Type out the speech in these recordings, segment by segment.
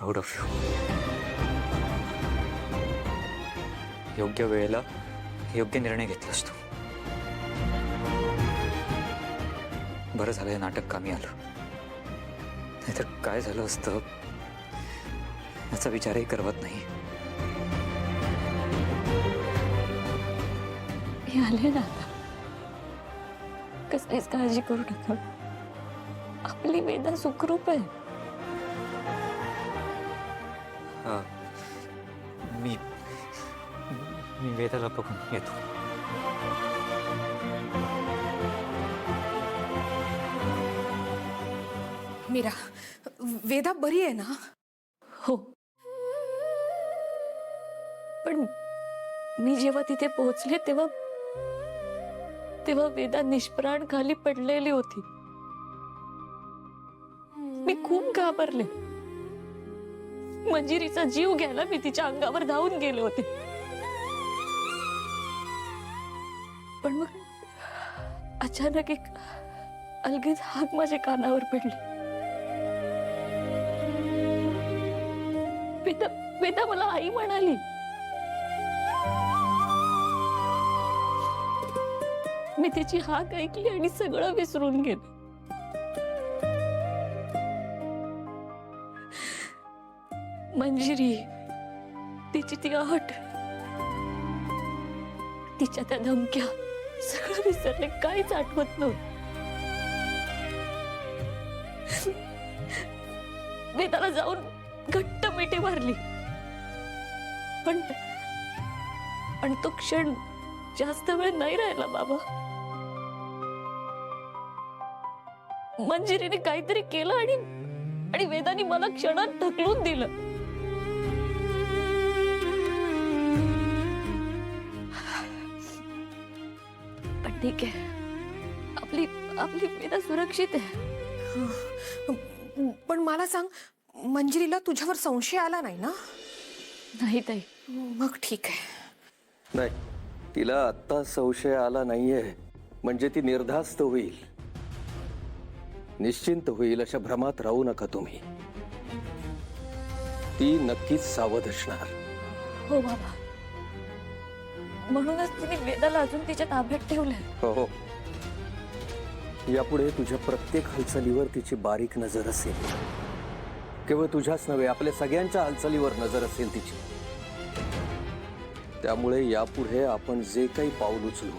Proud of you. योग्य वेळेला योग्य निर्णय घेतलास तू. बरं झालं हे नाटक कामी आलं, नाहीतर काय झालं असतं याचा विचारही करवत नाही. मी आले ना आता. कसलीच काळजी करू नका. आपली वेदा सुखरूप आहे. हा, मी वेदाला बघून येतो. मीरा, वेदा बरी आहे ना? हो, पण मी जेव्हा तिथे पोहोचले तेव्हा वेदा निष्प्राण खाली पडलेली होती. मी खूप घाबरले. मंजिरीचा जीव घ्यायला मी तिच्या अंगावर धावून गेले होते. पण मग अचानक एक अलगद हाक माझ्या कानावर पडली. वेदा मला आई म्हणाली. मी तिची हाक ऐकली आणि सगळं विसरून गेले. मंजिरी, तिची ती आहट, तिच्या त्या धमक्या, सगळं विसरले. काहीच आठवत नव्हतं. वेदाला जाऊन घट्ट मिठी मारली. पण तो क्षण जास्त वेळ नाही राहिला बाबा. मंजिरीने काहीतरी केलं आणि वेदाने मला क्षणात ढकलून दिलं. पण ठीक आहे, आपली वेदा सुरक्षित आहे. पण मला सांग, मंजिरीला तुझ्यावर संशय आला नाही ना? नाही ताई. मग ठीक आहे. नाही, तिला आत्ता संशय आला नाहीये म्हणजे ती निर्धास्त होईल, निश्चिंत होईल. अशा भ्रमात राहू नका तुम्ही. ती नक्कीच सावध असणार. हो बाबा, म्हणूनच तिने वेदाला अजून तिच्या ताब्यात ठेवलंय. हो, यापुढे तुझ्या प्रत्येक हालचालीवर तिची बारीक नजर असेल. केवळ तुझ्याच नव्हे, आपल्या सगळ्यांच्या हालचालीवर नजर असेल तिची. त्यामुळे यापुढे आपण जे काही पाऊल उचलू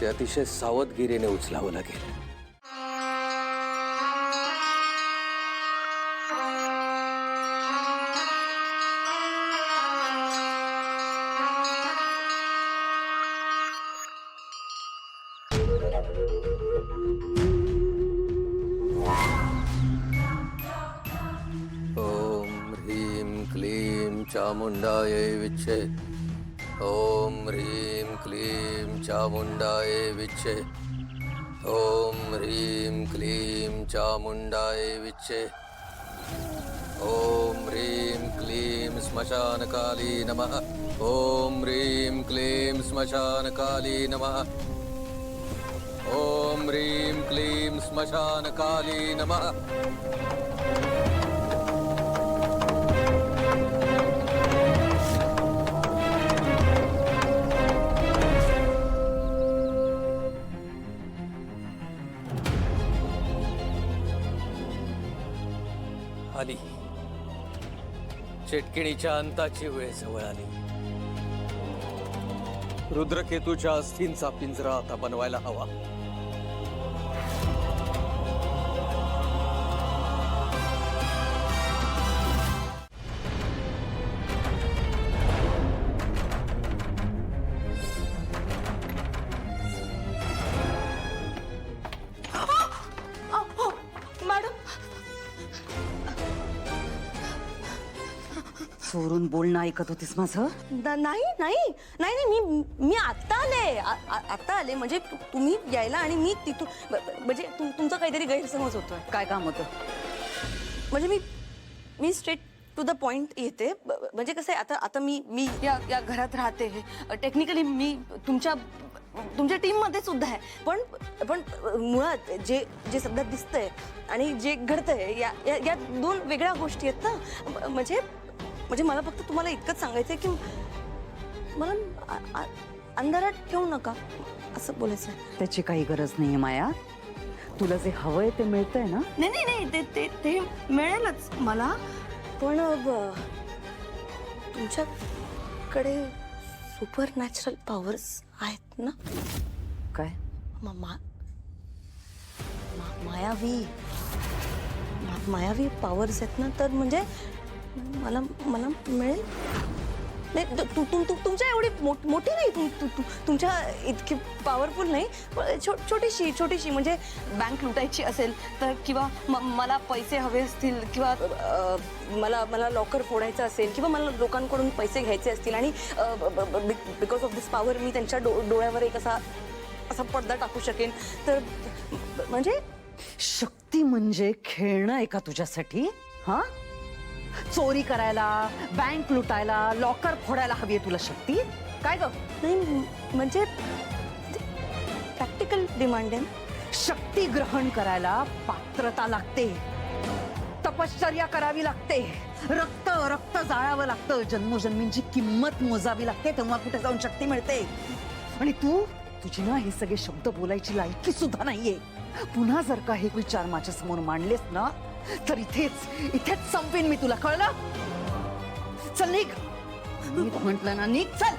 ते अतिशय सावधगिरीने उचलावं लागेल. ओम ह्रीं क्लीं चामुंडायै विच्चे. ओम ह्रीं क्लीं चामुंडायै विच्चे. ओम ह्रीं क्लीं चामुंडायै विच्चे. ओम ह्रीं क्लीं श्मशानकाली नमः. ओम ह्रीं क्लीं श्मशानकाली नमः. ओम ह्रीं क्लीं श्मशानकाली नमः. आली, चेटकिणीच्या अंताची वेळ जवळ आली. रुद्रकेतूच्या अस्थींचा पिंजरा आता बनवायला हवा. चोरून बोलणं ऐकत होतीस माझं? नाही नाही नाही नाही, मी आत्ता आले. आत्ता आले म्हणजे तुम्ही यायला आणि मी तिथून म्हणजे तुमचा काहीतरी गैरसमज होतोय. काय काम होतं? म्हणजे मी स्ट्रेट टू द पॉइंट येते. म्हणजे कसं आहे, आता मी या घरात राहते. टेक्निकली मी तुमच्या तुमच्या टीम मध्ये सुद्धा आहे. पण पण मुळात जे जे सध्या दिसतंय आणि जे घडतंय या दोन वेगळ्या गोष्टी आहेत ना. म्हणजे मला फक्त तुम्हाला इतकंच सांगायचंय की मला अंधारात ठेवू नका असं बोलायचं. त्याची काही गरज नाहीये माया. तुला जे हवंय ते मिळतंय ना. नाही ते मिळेलच मला. पण तुमच्याकडे सुपर नॅचरल पॉवर्स आहेत ना. काय? मायावी पॉवर्स आहेत ना. तर म्हणजे मला मिळेल. नाही तुमच्या एवढी मोठी नाही. तुमच्या इतकी पॉवरफुल नाही. छोटीशी म्हणजे बँक लुटायची असेल तर, किंवा मला पैसे हवे असतील, किंवा मला लॉकर फोडायचं असेल, किंवा मला लोकांकडून पैसे घ्यायचे असतील आणि बिकॉज ऑफ दिस पॉवर मी त्यांच्या डोळ्यावर एक असा पडदा टाकू शकेन. तर म्हणजे शक्ती म्हणजे खेळणं आहे का तुझ्यासाठी? हा, चोरी करायला, बँक लुटायला, लॉकर फोडायला हवी आहे तुला शक्ती? काय ग? नाही म्हणजे प्रॅक्टिकल डिमांड आहे. शक्ती ग्रहण करायला पात्रता लागते, तपश्चर्या करावी लागते, रक्त जाळावं लागतं, जन्मोजन्मींची किंमत मोजावी लागते, तेव्हा कुठे जाऊन शक्ती मिळते. आणि तुझी ना हे सगळे शब्द बोलायची लायकी सुद्धा नाहीये. पुन्हा जर का हे विचार माझ्या समोर मांडलेस ना तर इथेच संपेन मी तुला. कळलं? चल निघ. मी म्हंटल ना निघ. चल.